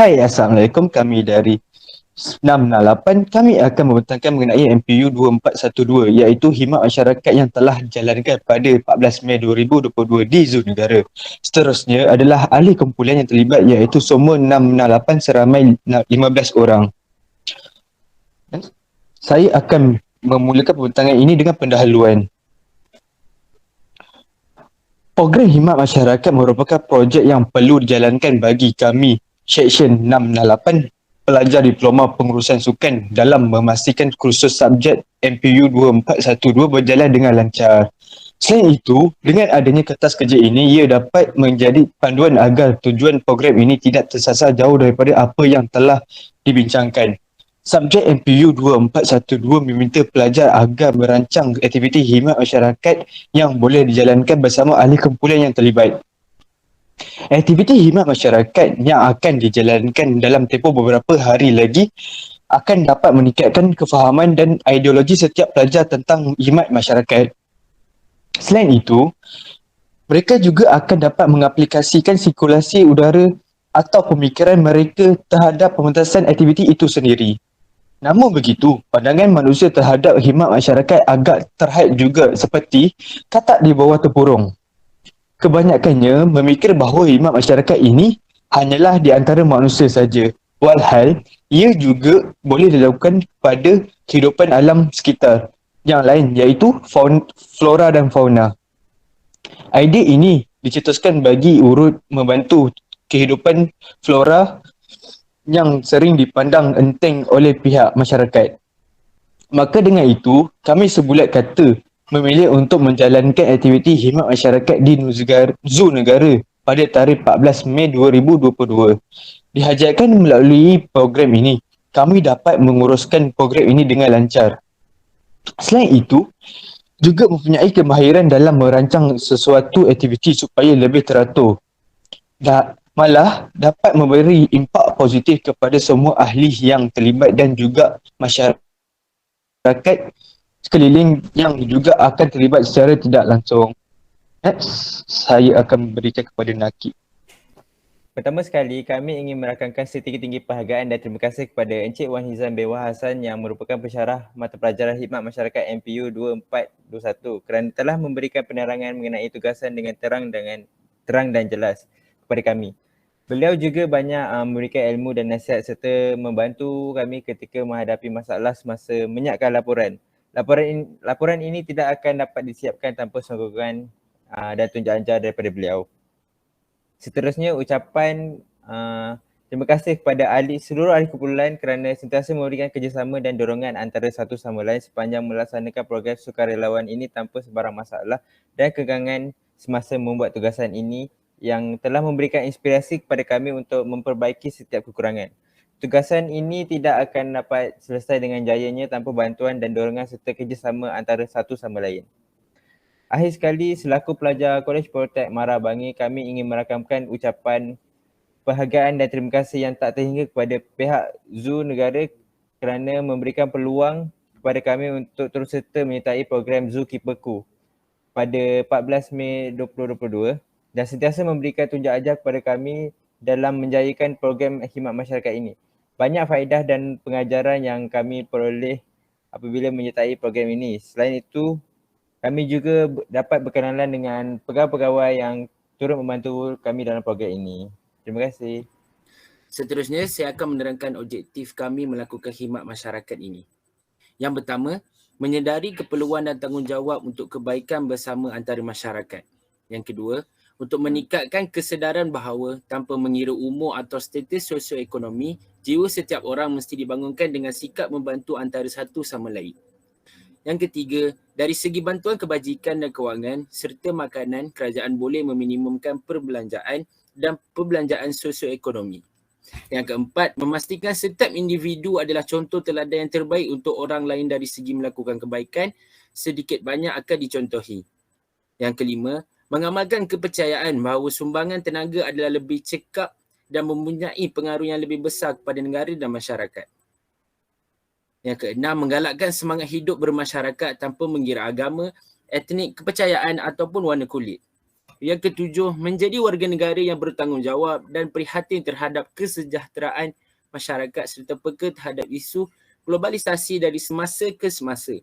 Hai, Assalamualaikum. Kami dari 668. Kami akan membentangkan mengenai MPU 2412 iaitu khidmat masyarakat yang telah dijalankan pada 14 Mei 2022 di Zoo Negara. Seterusnya adalah ahli kumpulan yang terlibat iaitu semua 668 seramai 15 orang. Saya akan memulakan pembentangan ini dengan pendahuluan. Program khidmat masyarakat merupakan projek yang perlu dijalankan bagi kami Seksyen 668 pelajar diploma pengurusan sukan dalam memastikan kursus subjek MPU 2412 berjalan dengan lancar. Selain itu, dengan adanya kertas kerja ini, ia dapat menjadi panduan agar tujuan program ini tidak tersasar jauh daripada apa yang telah dibincangkan. Subjek MPU 2412 meminta pelajar agar merancang aktiviti khidmat masyarakat yang boleh dijalankan bersama ahli kumpulan yang terlibat. Aktiviti khidmat masyarakat yang akan dijalankan dalam tempoh beberapa hari lagi akan dapat meningkatkan kefahaman dan ideologi setiap pelajar tentang khidmat masyarakat. Selain itu, mereka juga akan dapat mengaplikasikan sirkulasi udara atau pemikiran mereka terhadap pementasan aktiviti itu sendiri. Namun begitu, pandangan manusia terhadap khidmat masyarakat agak terhad juga seperti katak di bawah tempurung. Kebanyakannya memikir bahawa khidmat masyarakat ini hanyalah di antara manusia saja. Walhal, ia juga boleh dilakukan pada kehidupan alam sekitar yang lain iaitu flora dan fauna. Idea ini dicetuskan bagi urut membantu kehidupan flora yang sering dipandang enteng oleh pihak masyarakat. Maka dengan itu, kami sebulat kata memilih untuk menjalankan aktiviti khidmat masyarakat di Zoo Negara pada tarikh 14 Mei 2022. Dihajarkan melalui program ini, kami dapat menguruskan program ini dengan lancar. Selain itu, juga mempunyai kemahiran dalam merancang sesuatu aktiviti supaya lebih teratur. Malah dapat memberi impak positif kepada semua ahli yang terlibat dan juga masyarakat sekeliling yang juga akan terlibat secara tidak langsung. Next, saya akan berikan kepada Nakib. Pertama sekali, kami ingin merakamkan setinggi-tinggi penghargaan dan terima kasih kepada Encik Wan Hizan Bewa Hassan yang merupakan pensyarah mata pelajaran khidmat masyarakat MPU 2421 kerana telah memberikan penerangan mengenai tugasan dengan terang dan jelas kepada kami. Beliau juga banyak memberikan ilmu dan nasihat serta membantu kami ketika menghadapi masalah semasa menyiapkan laporan. Laporan ini tidak akan dapat disiapkan tanpa sokongan dan tunjuk ajar daripada beliau. Seterusnya, ucapan terima kasih kepada seluruh ahli kumpulan kerana sentiasa memberikan kerjasama dan dorongan antara satu sama lain sepanjang melaksanakan program sukarelawan ini tanpa sebarang masalah dan kegangan semasa membuat tugasan ini yang telah memberikan inspirasi kepada kami untuk memperbaiki setiap kekurangan. Tugasan ini tidak akan dapat selesai dengan jayanya tanpa bantuan dan dorongan serta kerjasama antara satu sama lain. Akhir sekali, selaku pelajar Kolej Politek Marabangi, kami ingin merakamkan ucapan penghargaan dan terima kasih yang tak terhingga kepada pihak Zoo Negara kerana memberikan peluang kepada kami untuk terus serta menyertai program Zookeeperku pada 14 Mei 2022 dan sentiasa memberikan tunjuk ajar kepada kami dalam menjayakan program khidmat masyarakat ini. Banyak faedah dan pengajaran yang kami peroleh apabila menyertai program ini. Selain itu, kami juga dapat berkenalan dengan pegawai-pegawai yang turut membantu kami dalam program ini. Terima kasih. Seterusnya, saya akan menerangkan objektif kami melakukan khidmat masyarakat ini. Yang pertama, menyedari keperluan dan tanggungjawab untuk kebaikan bersama antara masyarakat. Yang kedua, untuk meningkatkan kesedaran bahawa tanpa mengira umur atau status sosioekonomi, jiwa setiap orang mesti dibangunkan dengan sikap membantu antara satu sama lain. Yang ketiga, dari segi bantuan kebajikan dan kewangan serta makanan, kerajaan boleh meminimumkan perbelanjaan dan perbelanjaan sosioekonomi. Yang keempat, memastikan setiap individu adalah contoh teladan yang terbaik untuk orang lain dari segi melakukan kebaikan, sedikit banyak akan dicontohi. Yang kelima, mengamalkan kepercayaan bahawa sumbangan tenaga adalah lebih cekap dan mempunyai pengaruh yang lebih besar kepada negara dan masyarakat. Yang keenam, menggalakkan semangat hidup bermasyarakat tanpa mengira agama, etnik, kepercayaan ataupun warna kulit. Yang ketujuh, menjadi warga negara yang bertanggungjawab dan prihatin terhadap kesejahteraan masyarakat serta peka terhadap isu globalisasi dari semasa ke semasa.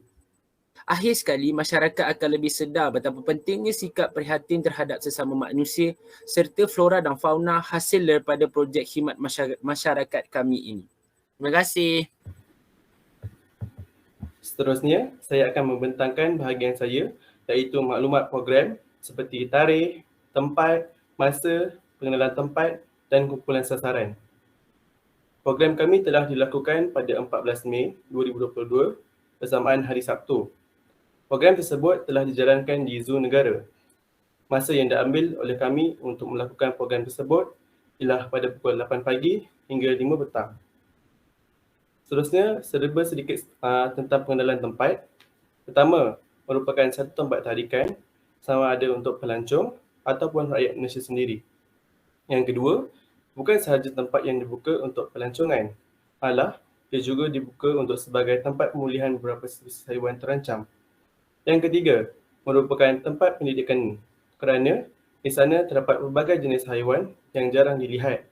Akhir sekali, masyarakat akan lebih sedar betapa pentingnya sikap prihatin terhadap sesama manusia serta flora dan fauna hasil daripada projek khidmat masyarakat kami ini. Terima kasih. Seterusnya, saya akan membentangkan bahagian saya iaitu maklumat program seperti tarikh, tempat, masa, pengenalan tempat dan kumpulan sasaran. Program kami telah dilakukan pada 14 Mei 2022 bersamaan hari Sabtu. Program tersebut telah dijalankan di Zoo Negara. Masa yang diambil oleh kami untuk melakukan program tersebut ialah pada pukul 8 pagi hingga 5 petang. Seterusnya, serba sedikit tentang pengenalan tempat. Pertama, merupakan satu tempat tarikan sama ada untuk pelancong ataupun rakyat Malaysia sendiri. Yang kedua, bukan sahaja tempat yang dibuka untuk pelancongan, malah ia juga dibuka untuk sebagai tempat pemulihan beberapa spesies haiwan terancam. Yang ketiga, merupakan tempat pendidikan kerana di sana terdapat berbagai jenis haiwan yang jarang dilihat.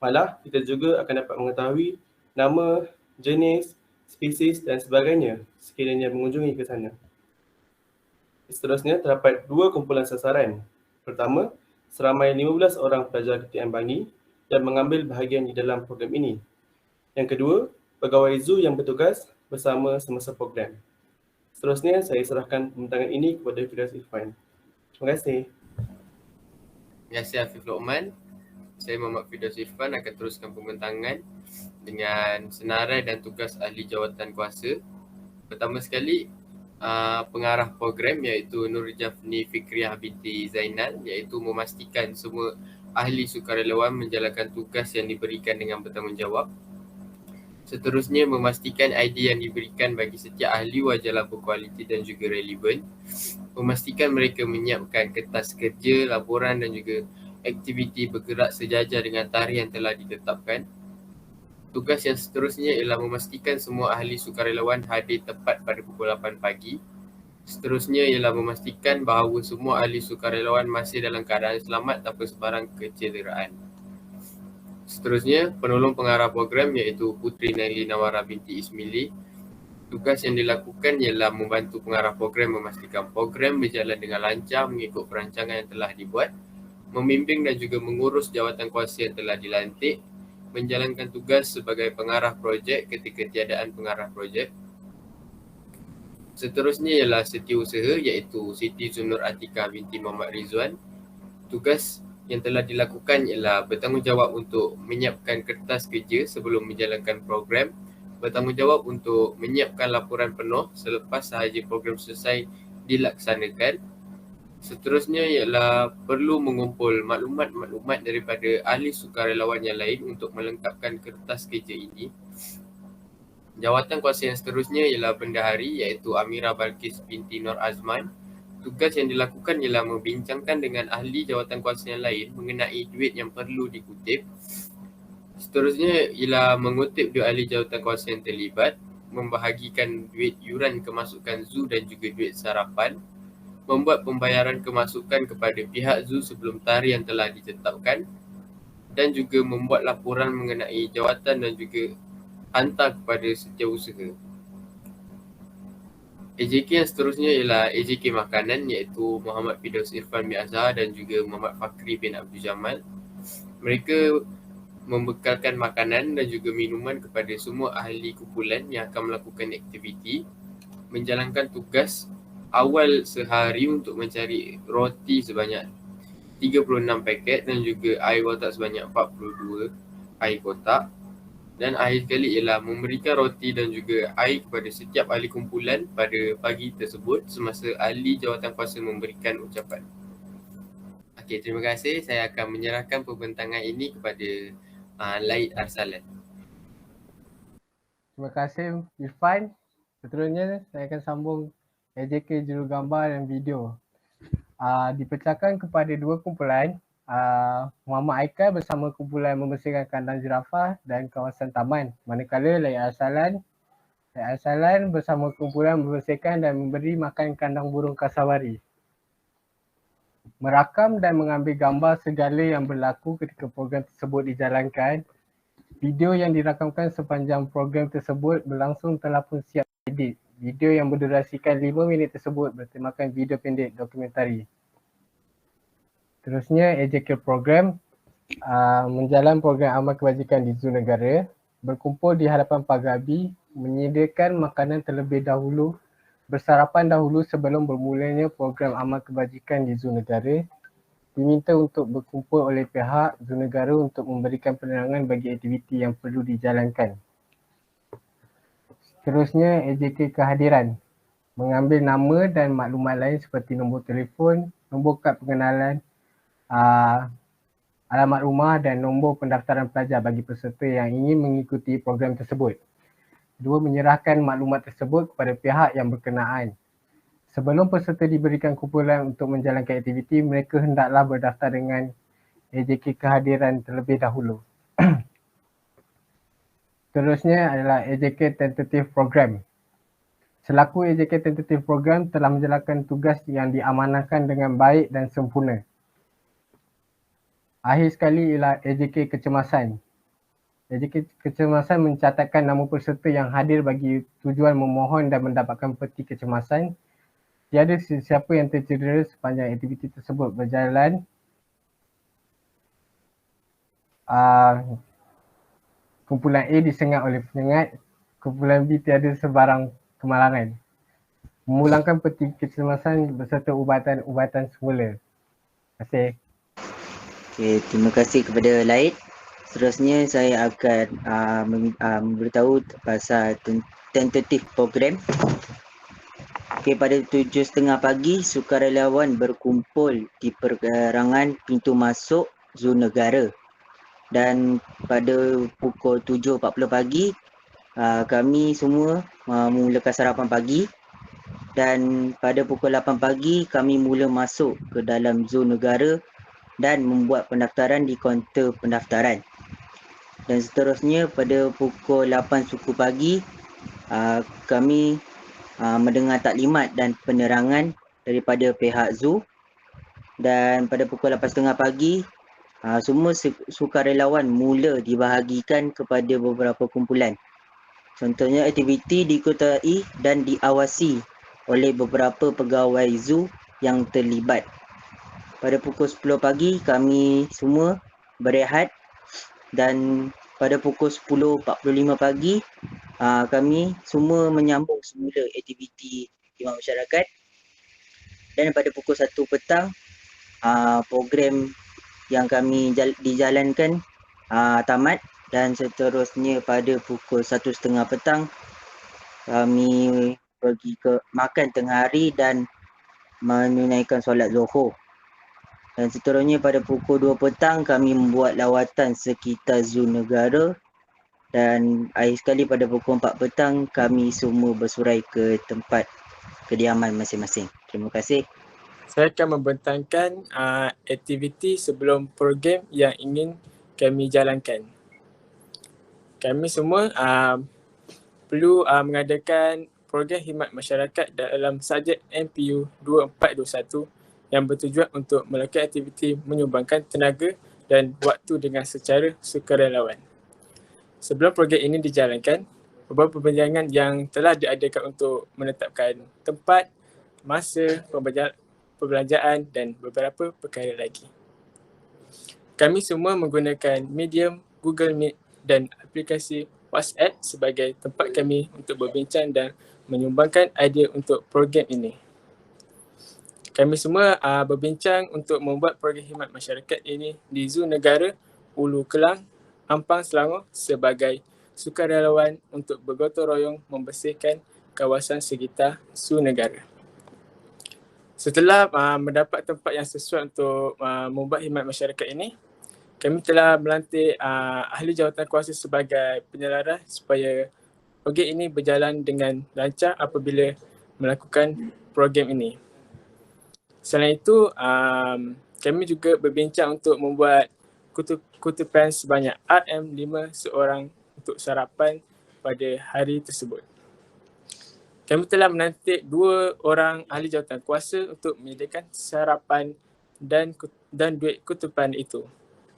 Malah, kita juga akan dapat mengetahui nama, jenis, spesies dan sebagainya sekiranya mengunjungi ke sana. Seterusnya, terdapat dua kumpulan sasaran. Pertama, seramai 15 orang pelajar Ketian Bangi yang mengambil bahagian di dalam program ini. Yang kedua, pegawai zoo yang bertugas bersama semasa program. Seterusnya, saya serahkan pembentangan ini kepada Firdaus Irfan. Terima kasih. Terima kasih Afif Lokman. Saya Muhammad Firdaus Irfan akan teruskan pembentangan dengan senarai dan tugas ahli jawatan kuasa. Pertama sekali, pengarah program iaitu Nur Jafni Fikriah binti Zainal iaitu memastikan semua ahli sukarelawan menjalankan tugas yang diberikan dengan bertanggungjawab. Seterusnya, memastikan idea yang diberikan bagi setiap ahli wajarlah berkualiti dan juga relevan. Memastikan mereka menyiapkan kertas kerja, laporan dan juga aktiviti bergerak sejajar dengan tarikh yang telah ditetapkan. Tugas yang seterusnya ialah memastikan semua ahli sukarelawan hadir tepat pada pukul 8 pagi. Seterusnya ialah memastikan bahawa semua ahli sukarelawan masih dalam keadaan selamat tanpa sebarang kecederaan. Seterusnya, penolong pengarah program iaitu Puteri Naili Nawara binti Ismili. Tugas yang dilakukan ialah membantu pengarah program memastikan program berjalan dengan lancar mengikut perancangan yang telah dibuat, membimbing dan juga mengurus jawatan kuasa yang telah dilantik, menjalankan tugas sebagai pengarah projek ketika tiadaan pengarah projek. Seterusnya ialah setiausaha iaitu Siti Zunur Atika binti Muhammad Rizwan. Tugas yang telah dilakukan ialah bertanggungjawab untuk menyiapkan kertas kerja sebelum menjalankan program, bertanggungjawab untuk menyiapkan laporan penuh selepas sahaja program selesai dilaksanakan. Seterusnya ialah perlu mengumpul maklumat-maklumat daripada ahli sukarelawan yang lain untuk melengkapkan kertas kerja ini. Jawatan kuasa yang seterusnya ialah bendahari iaitu Amira Balkis binti Nur Azman. Tugas yang dilakukan ialah membincangkan dengan ahli jawatan kuasa yang lain mengenai duit yang perlu dikutip. Seterusnya ialah mengutip duit ahli jawatan kuasa yang terlibat, membahagikan duit yuran kemasukan zoo dan juga duit sarapan, membuat pembayaran kemasukan kepada pihak zoo sebelum tarikh yang telah ditetapkan dan juga membuat laporan mengenai jawatan dan juga hantar kepada setiausaha. AJK yang seterusnya ialah AJK Makanan iaitu Muhammad Firdaus Irfan bin Azhar dan juga Muhammad Fakri bin Abdul Jamal. Mereka membekalkan makanan dan juga minuman kepada semua ahli kumpulan yang akan melakukan aktiviti, menjalankan tugas awal sehari untuk mencari roti sebanyak 36 paket dan juga air kotak sebanyak 42 air kotak. Dan akhir sekali ialah memberikan roti dan juga air kepada setiap ahli kumpulan pada pagi tersebut semasa ahli jawatan kuasa memberikan ucapan. Okey, terima kasih. Saya akan menyerahkan pembentangan ini kepada Laid Arsalan. Terima kasih Irfan. Seterusnya saya akan sambung AJK jurugambar dan video. Dipecahkan kepada dua kumpulan, Muhammad Aikal bersama kumpulan membersihkan kandang jerafah dan kawasan taman. Manakala Laid Arsalan bersama kumpulan membersihkan dan memberi makan kandang burung kasawari. merakam dan mengambil gambar segala yang berlaku ketika program tersebut dijalankan. Video yang dirakamkan sepanjang program tersebut berlangsung telah pun siap edit. Video yang berdurasikan 5 minit tersebut bertemakan video pendek dokumentari. Terusnya AJK program menjalan program amal kebajikan di Zoo Negara, berkumpul di hadapan Pagabi, menyediakan makanan terlebih dahulu, bersarapan dahulu sebelum bermulanya program amal kebajikan di Zoo Negara, diminta untuk berkumpul oleh pihak Zoo Negara untuk memberikan penerangan bagi aktiviti yang perlu dijalankan. Seterusnya AJK kehadiran, mengambil nama dan maklumat lain seperti nombor telefon, nombor kad pengenalan, alamat rumah dan nombor pendaftaran pelajar bagi peserta yang ingin mengikuti program tersebut. Kedua, menyerahkan maklumat tersebut kepada pihak yang berkenaan. Sebelum peserta diberikan kumpulan untuk menjalankan aktiviti, mereka hendaklah berdaftar dengan AJK kehadiran terlebih dahulu. Seterusnya adalah AJK Tentative Program. Selaku AJK Tentative Program telah menjalankan tugas yang diamanahkan dengan baik dan sempurna. Akhir sekali ialah AJK Kecemasan. AJK Kecemasan mencatatkan nama peserta yang hadir bagi tujuan memohon dan mendapatkan peti kecemasan. Tiada sesiapa yang tercedera sepanjang aktiviti tersebut berjalan. Kumpulan A disengat oleh penyengat, kumpulan B tiada sebarang kemalangan. Memulangkan peti kecemasan beserta ubatan-ubatan semula. Terima kasih. Okay, terima kasih kepada Laid. Seterusnya saya akan memberitahu pasal tentative program. Okay, pada 7.30 pagi, sukarelawan berkumpul di pergerangan pintu masuk Zoo Negara. Dan pada pukul 7.40 pagi, kami semua memulakan sarapan pagi. Dan pada pukul 8 pagi, kami mula masuk ke dalam Zoo Negara dan membuat pendaftaran di kaunter pendaftaran. Dan seterusnya pada pukul 8 suku pagi, kami mendengar taklimat dan penerangan daripada pihak zoo. Dan pada pukul 8.30 pagi, semua sukarelawan mula dibahagikan kepada beberapa kumpulan. Contohnya aktiviti diikuti dan diawasi oleh beberapa pegawai zoo yang terlibat. Pada pukul 10 pagi kami semua berehat dan pada pukul 10.45 pagi kami semua menyambung semula aktiviti khidmat masyarakat. Dan pada pukul 1 petang program yang kami dijalankan tamat dan seterusnya pada pukul 1.30 petang kami pergi ke makan tengah hari dan menunaikan solat Zuhur. Dan seterusnya pada pukul 2 petang kami membuat lawatan sekitar Zoo Negara dan akhir sekali pada pukul 4 petang kami semua bersurai ke tempat kediaman masing-masing. Terima kasih. Saya akan membentangkan aktiviti sebelum program yang ingin kami jalankan. Kami semua perlu mengadakan program khidmat masyarakat dalam subjek MPU 2421 yang bertujuan untuk melakukan aktiviti menyumbangkan tenaga dan waktu dengan secara sukarelawan. Sebelum program ini dijalankan, beberapa perbincangan yang telah diadakan untuk menetapkan tempat, masa, perbelanjaan dan beberapa perkara lagi. Kami semua menggunakan Medium, Google Meet dan aplikasi WhatsApp sebagai tempat kami untuk berbincang dan menyumbangkan idea untuk program ini. Kami semua berbincang untuk membuat program khidmat masyarakat ini di Zoo Negara Ulu Kelang, Ampang, Selangor sebagai sukarelawan untuk bergotong royong membersihkan kawasan sekitar Zoo Negara. Setelah mendapat tempat yang sesuai untuk membuat khidmat masyarakat ini, kami telah melantik ahli jawatan kuasa sebagai penyelaras supaya program ini berjalan dengan lancar apabila melakukan program ini. Selain itu, kami juga berbincang untuk membuat kutipan sebanyak RM5 seorang untuk sarapan pada hari tersebut. Kami telah menantik 2 orang ahli jawatan kuasa untuk menyediakan sarapan dan duit kutupan itu.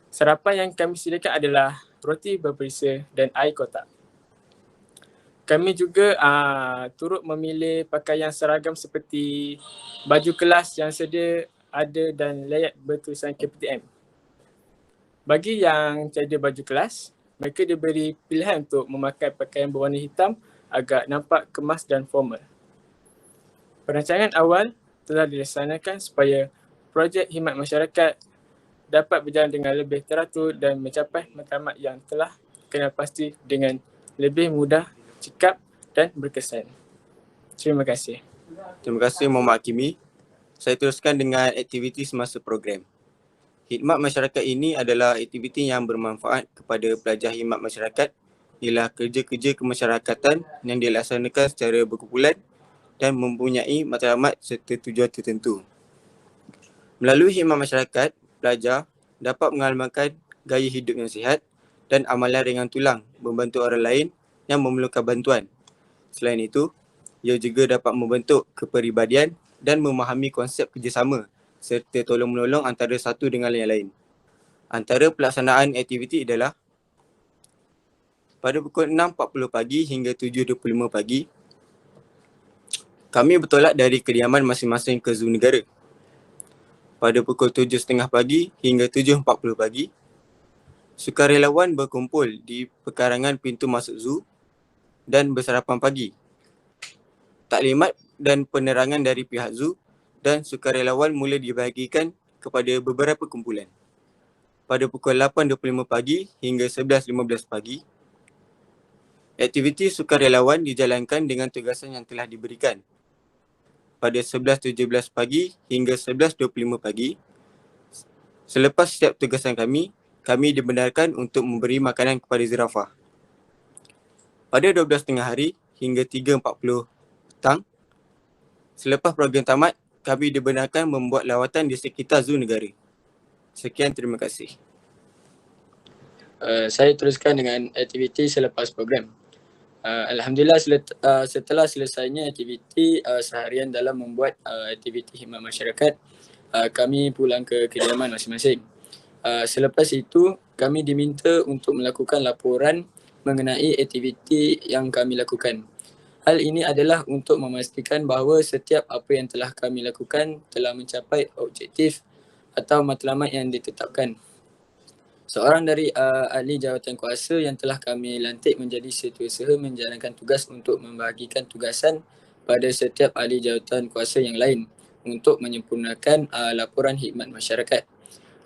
Sarapan yang kami sediakan adalah roti berperisa dan air kotak. Kami juga turut memilih pakaian seragam seperti baju kelas yang sedia ada dan layak bertulisan KPTM. Bagi yang tiada baju kelas, mereka diberi pilihan untuk memakai pakaian berwarna hitam agar nampak kemas dan formal. Perancangan awal telah dilaksanakan supaya projek khidmat masyarakat dapat berjalan dengan lebih teratur dan mencapai matlamat yang telah kenal pasti dengan lebih mudah, cekap dan berkesan. Terima kasih. Terima kasih Muhammad Hakimi. Saya teruskan dengan aktiviti semasa program. Khidmat masyarakat ini adalah aktiviti yang bermanfaat kepada pelajar khidmat masyarakat ialah kerja-kerja kemasyarakatan yang dilaksanakan secara berkumpulan dan mempunyai matlamat serta tujuan tertentu. Melalui khidmat masyarakat, pelajar dapat mengamalkan gaya hidup yang sihat dan amalan ringan tulang membantu orang lain yang memerlukan bantuan. Selain itu, ia juga dapat membentuk kepribadian dan memahami konsep kerjasama serta tolong-menolong antara satu dengan yang lain. Antara pelaksanaan aktiviti adalah pada pukul 6.40 pagi hingga 7.25 pagi, kami bertolak dari kediaman masing-masing ke Zoo Negara. Pada pukul 7.30 pagi hingga 7.40 pagi, sukarelawan berkumpul di pekarangan pintu masuk zoo dan bersarapan pagi. Taklimat dan penerangan dari pihak zoo dan sukarelawan mula dibahagikan kepada beberapa kumpulan. Pada pukul 8.25 pagi hingga 11.15 pagi, aktiviti sukarelawan dijalankan dengan tugasan yang telah diberikan. Pada 11.17 pagi hingga 11.25 pagi, selepas setiap tugasan kami dibenarkan untuk memberi makanan kepada zirafah. Pada 12.30 hari hingga 3.40 petang, selepas program tamat, kami dibenarkan membuat lawatan di sekitar Zoo Negara. Sekian, terima kasih. Saya teruskan dengan aktiviti selepas program. Alhamdulillah setelah selesainya aktiviti seharian dalam membuat aktiviti khidmat masyarakat, kami pulang ke kediaman masing-masing. Selepas itu, kami diminta untuk melakukan laporan mengenai aktiviti yang kami lakukan. Hal ini adalah untuk memastikan bahawa setiap apa yang telah kami lakukan telah mencapai objektif atau matlamat yang ditetapkan. Seorang dari ahli jawatan kuasa yang telah kami lantik menjadi setiausaha menjalankan tugas untuk membahagikan tugasan pada setiap ahli jawatan kuasa yang lain untuk menyempurnakan laporan khidmat masyarakat.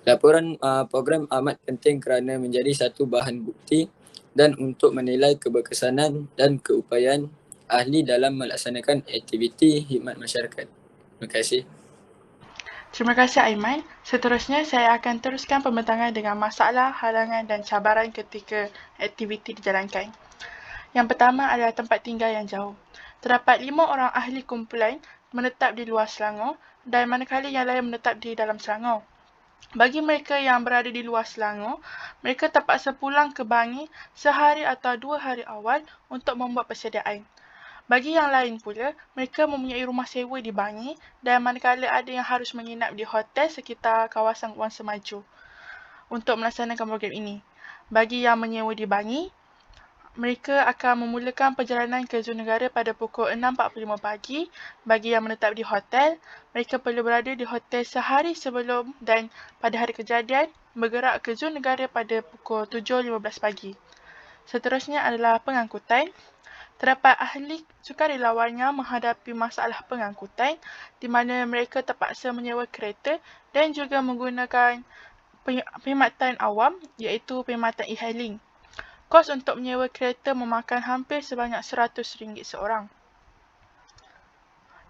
Laporan program amat penting kerana menjadi satu bahan bukti dan untuk menilai keberkesanan dan keupayaan ahli dalam melaksanakan aktiviti khidmat masyarakat. Terima kasih. Terima kasih Aiman. Seterusnya saya akan teruskan pembentangan dengan masalah, halangan dan cabaran ketika aktiviti dijalankan. Yang pertama adalah tempat tinggal yang jauh. Terdapat 5 orang ahli kumpulan menetap di luar Selangor dan manakala yang lain menetap di dalam Selangor. Bagi mereka yang berada di luar Selangor, mereka terpaksa pulang ke Bangi sehari atau 2 hari awal untuk membuat persediaan. Bagi yang lain pula, mereka mempunyai rumah sewa di Bangi dan manakala ada yang harus menginap di hotel sekitar kawasan Wan Semaju untuk melaksanakan program ini. Bagi yang menyewa di Bangi, mereka akan memulakan perjalanan ke Zoo Negara pada pukul 6.45 pagi. Bagi yang menetap di hotel, mereka perlu berada di hotel sehari sebelum dan pada hari kejadian bergerak ke Zoo Negara pada pukul 7.15 pagi. Seterusnya adalah pengangkutan. Terdapat ahli sukarelawan yang menghadapi masalah pengangkutan di mana mereka terpaksa menyewa kereta dan juga menggunakan perkhidmatan awam iaitu perkhidmatan e-hailing. Kos untuk menyewa kereta memakan hampir sebanyak RM100 seorang.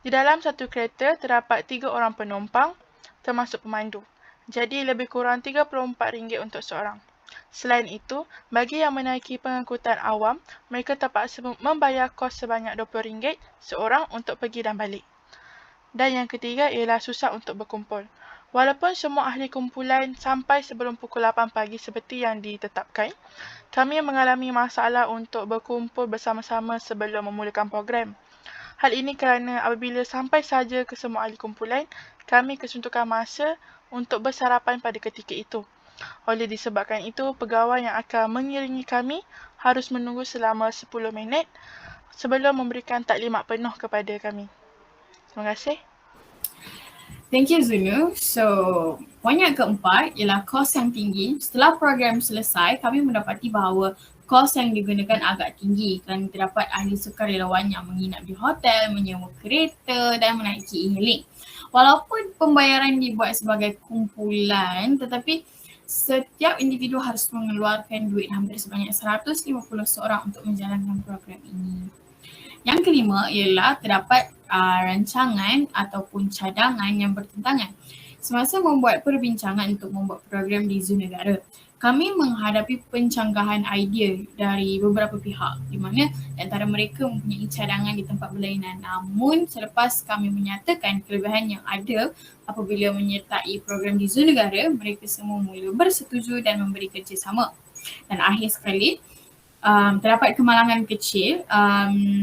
Di dalam satu kereta terdapat 3 orang penumpang termasuk pemandu. Jadi lebih kurang RM34 untuk seorang. Selain itu, bagi yang menaiki pengangkutan awam, mereka terpaksa membayar kos sebanyak RM20 seorang untuk pergi dan balik. Dan yang ketiga ialah susah untuk berkumpul. Walaupun semua ahli kumpulan sampai sebelum pukul 8 pagi seperti yang ditetapkan, kami mengalami masalah untuk berkumpul bersama-sama sebelum memulakan program. Hal ini kerana apabila sampai saja ke semua ahli kumpulan, kami kesuntukan masa untuk bersarapan pada ketika itu. Oleh disebabkan itu, pegawai yang akan mengiringi kami harus menunggu selama 10 minit sebelum memberikan taklimat penuh kepada kami. Terima kasih. Thank you Zunu. So, poin yang keempat ialah kos yang tinggi. Setelah program selesai, kami mendapati bahawa kos yang digunakan agak tinggi kerana terdapat ahli sukarelawan yang menginap di hotel, menyewa kereta dan menaiki e-hailing. Walaupun pembayaran dibuat sebagai kumpulan, tetapi setiap individu harus mengeluarkan duit hampir sebanyak 150 seorang untuk menjalankan program ini. Yang kelima ialah terdapat rancangan ataupun cadangan yang bertentangan. Semasa membuat perbincangan untuk membuat program di Zoo Negara, kami menghadapi pencanggahan idea dari beberapa pihak di mana antara mereka mempunyai cadangan di tempat berlainan. Namun selepas kami menyatakan kelebihan yang ada apabila menyertai program di Zoo Negara, mereka semua mula bersetuju dan memberi kerjasama. Dan akhir sekali, terdapat kemalangan kecil.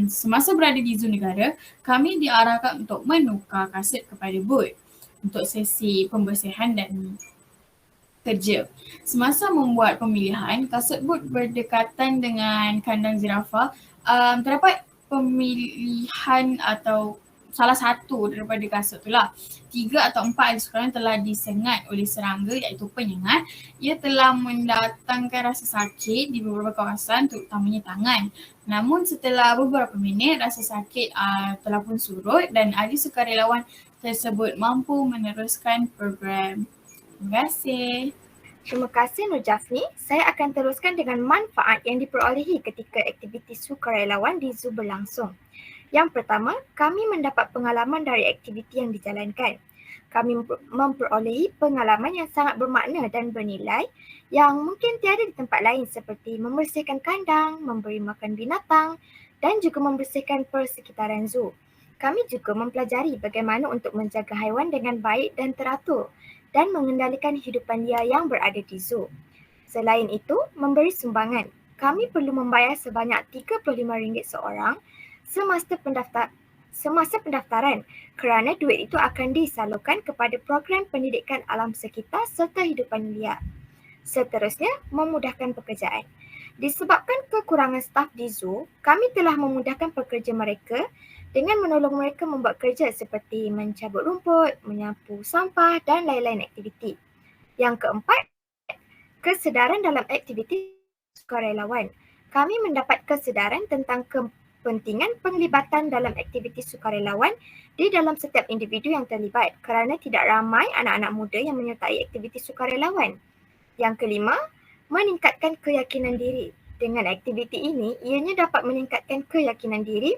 Semasa berada di Zoo Negara, kami diarahkan untuk menukar kaset kepada booth untuk sesi pembersihan dan kerja. Semasa membuat pemilihan, kaset booth berdekatan dengan kandang zirafah, terdapat pemilihan atau salah satu daripada kasut itulah. 3 atau 4 ahli sukarelawan telah disengat oleh serangga iaitu penyengat. Ia telah mendatangkan rasa sakit di beberapa kawasan terutamanya tangan. Namun setelah beberapa minit rasa sakit telah pun surut dan ahli sukarelawan tersebut mampu meneruskan program. Terima kasih. Terima kasih Nur Jafni. Saya akan teruskan dengan manfaat yang diperolehi ketika aktiviti sukarelawan di zoo berlangsung. Yang pertama, kami mendapat pengalaman dari aktiviti yang dijalankan. Kami memperolehi pengalaman yang sangat bermakna dan bernilai yang mungkin tiada di tempat lain seperti membersihkan kandang, memberi makan binatang dan juga membersihkan persekitaran zoo. Kami juga mempelajari bagaimana untuk menjaga haiwan dengan baik dan teratur dan mengendalikan hidupan liar yang berada di zoo. Selain itu, memberi sumbangan. Kami perlu membayar sebanyak RM35 seorang semasa pendaftaran kerana duit itu akan disalurkan kepada program pendidikan alam sekitar serta hidupan liar. Seterusnya, memudahkan pekerjaan. Disebabkan kekurangan staf di zoo, kami telah memudahkan pekerja mereka dengan menolong mereka membuat kerja seperti mencabut rumput, menyapu sampah dan lain-lain aktiviti. Yang keempat, kesedaran dalam aktiviti sukarelawan. Kami mendapat kesedaran tentang pentingan penglibatan dalam aktiviti sukarelawan di dalam setiap individu yang terlibat kerana tidak ramai anak-anak muda yang menyertai aktiviti sukarelawan. Yang kelima, meningkatkan keyakinan diri. Dengan aktiviti ini, ianya dapat meningkatkan keyakinan diri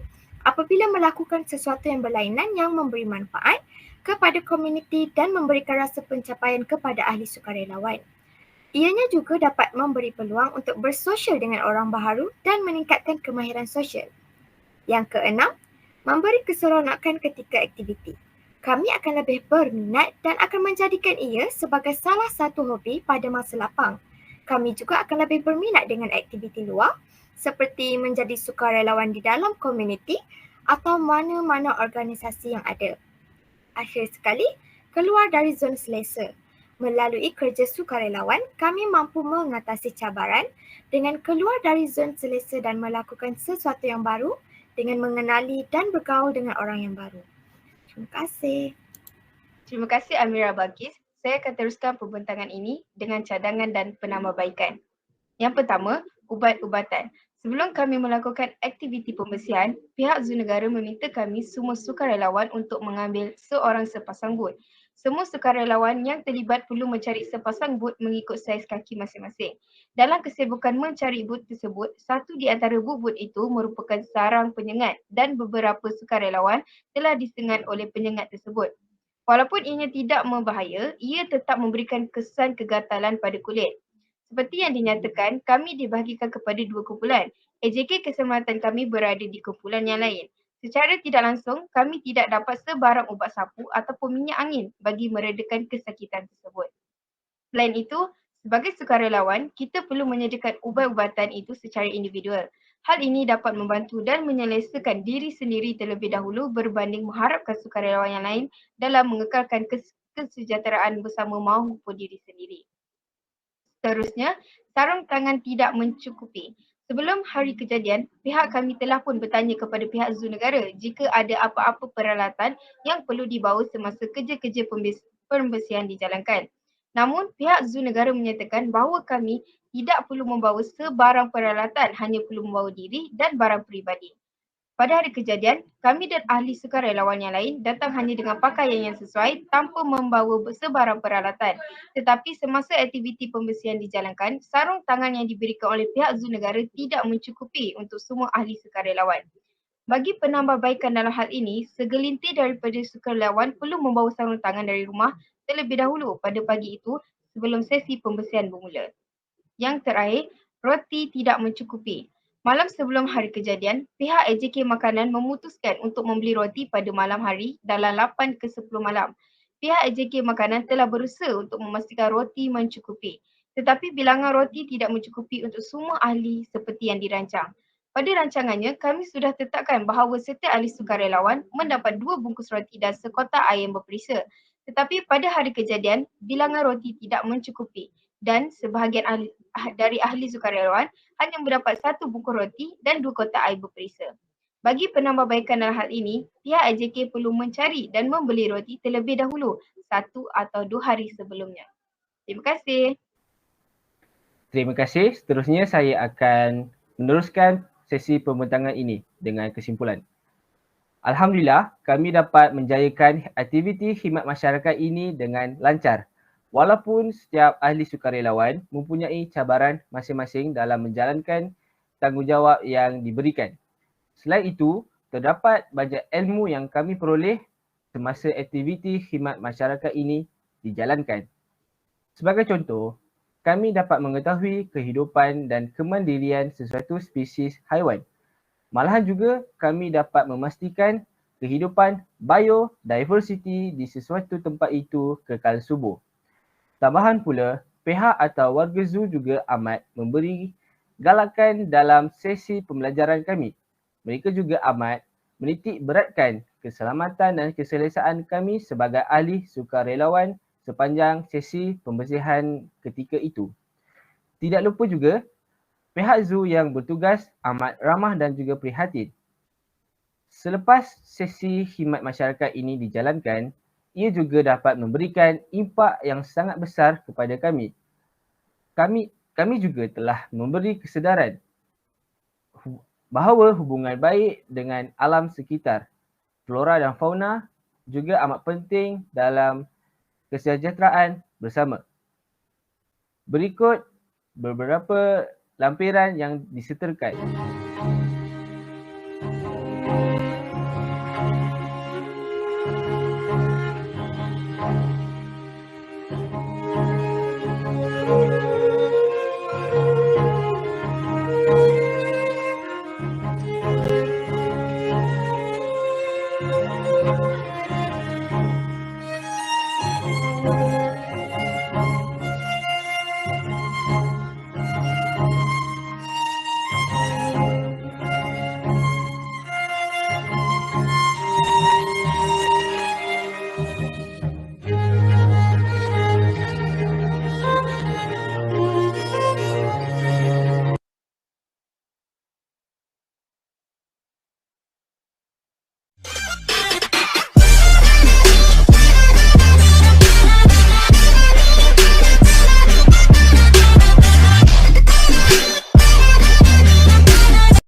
apabila melakukan sesuatu yang berlainan yang memberi manfaat kepada komuniti dan memberikan rasa pencapaian kepada ahli sukarelawan. Ianya juga dapat memberi peluang untuk bersosial dengan orang baharu dan meningkatkan kemahiran sosial. Yang keenam, memberi keseronokan ketika aktiviti. Kami akan lebih berminat dan akan menjadikan ia sebagai salah satu hobi pada masa lapang. Kami juga akan lebih berminat dengan aktiviti luar seperti menjadi sukarelawan di dalam komuniti atau mana-mana organisasi yang ada. Akhir sekali, keluar dari zon selesa. Melalui kerja sukarelawan, kami mampu mengatasi cabaran dengan keluar dari zon selesa dan melakukan sesuatu yang baru dengan mengenali dan bergaul dengan orang yang baru. Terima kasih. Terima kasih Amira Bagis. Saya akan teruskan pembentangan ini dengan cadangan dan penambahbaikan. Yang pertama, ubat-ubatan. Sebelum kami melakukan aktiviti pembersihan, pihak Zoo Negara meminta kami semua sukarelawan untuk mengambil seorang sepasang but. Semua sukarelawan yang terlibat perlu mencari sepasang but mengikut saiz kaki masing-masing. Dalam kesibukan mencari but tersebut, satu di antara but-but itu merupakan sarang penyengat dan beberapa sukarelawan telah disengat oleh penyengat tersebut. Walaupun ianya tidak membahaya, ia tetap memberikan kesan kegatalan pada kulit. Seperti yang dinyatakan, kami dibahagikan kepada 2 kumpulan. AJK keselamatan kami berada di kumpulan yang lain. Secara tidak langsung, kami tidak dapat sebarang ubat sapu ataupun minyak angin bagi meredakan kesakitan tersebut. Selain itu, sebagai sukarelawan, kita perlu menyediakan ubat-ubatan itu secara individual. Hal ini dapat membantu dan menyelesaikan diri sendiri terlebih dahulu berbanding mengharapkan sukarelawan yang lain dalam mengekalkan kesejahteraan bersama maupun diri sendiri. Seterusnya, sarung tangan tidak mencukupi. Sebelum hari kejadian, pihak kami telah pun bertanya kepada pihak Zoo Negara jika ada apa-apa peralatan yang perlu dibawa semasa kerja-kerja pembersihan dijalankan. Namun, pihak Zoo Negara menyatakan bahawa kami tidak perlu membawa sebarang peralatan, hanya perlu membawa diri dan barang peribadi. Pada hari kejadian, kami dan ahli sukarelawan yang lain datang hanya dengan pakaian yang sesuai tanpa membawa sebarang peralatan. Tetapi semasa aktiviti pembersihan dijalankan, sarung tangan yang diberikan oleh pihak Zoo Negara tidak mencukupi untuk semua ahli sukarelawan. Bagi penambahbaikan dalam hal ini, segelintir daripada sukarelawan perlu membawa sarung tangan dari rumah terlebih dahulu pada pagi itu sebelum sesi pembersihan bermula. Yang terakhir, roti tidak mencukupi. Malam sebelum hari kejadian, pihak AJK Makanan memutuskan untuk membeli roti pada malam hari dalam 8 ke 10 malam. Pihak AJK Makanan telah berusaha untuk memastikan roti mencukupi. Tetapi bilangan roti tidak mencukupi untuk semua ahli seperti yang dirancang. Pada rancangannya, kami sudah tetapkan bahawa setiap ahli sukarelawan mendapat 2 bungkus roti dan sekotak air berperisa. Tetapi pada hari kejadian, bilangan roti tidak mencukupi dan sebahagian dari ahli sukarelawan hanya mendapat 1 bungkus roti dan 2 kotak air berperisa. Bagi penambahbaikan dalam hal ini, pihak AJK perlu mencari dan membeli roti terlebih dahulu 1 atau 2 hari sebelumnya. Terima kasih. Terima kasih. Seterusnya saya akan meneruskan sesi pembentangan ini dengan kesimpulan. Alhamdulillah, kami dapat menjayakan aktiviti khidmat masyarakat ini dengan lancar. Walaupun setiap ahli sukarelawan mempunyai cabaran masing-masing dalam menjalankan tanggungjawab yang diberikan. Selain itu, terdapat banyak ilmu yang kami peroleh semasa aktiviti khidmat masyarakat ini dijalankan. Sebagai contoh, kami dapat mengetahui kehidupan dan kemandirian sesuatu spesies haiwan. Malahan juga kami dapat memastikan kehidupan biodiversity di sesuatu tempat itu kekal subur. Tambahan pula, pihak atau warga zoo juga amat memberi galakan dalam sesi pembelajaran kami. Mereka juga amat menitik beratkan keselamatan dan keselesaan kami sebagai ahli sukarelawan sepanjang sesi pembersihan ketika itu. Tidak lupa juga, pihak zoo yang bertugas amat ramah dan juga prihatin. Selepas sesi khidmat masyarakat ini dijalankan, ia juga dapat memberikan impak yang sangat besar kepada kami. Kami juga telah memberi kesedaran bahawa hubungan baik dengan alam sekitar, flora dan fauna juga amat penting dalam kesejahteraan bersama. Berikut beberapa lampiran yang disertakan.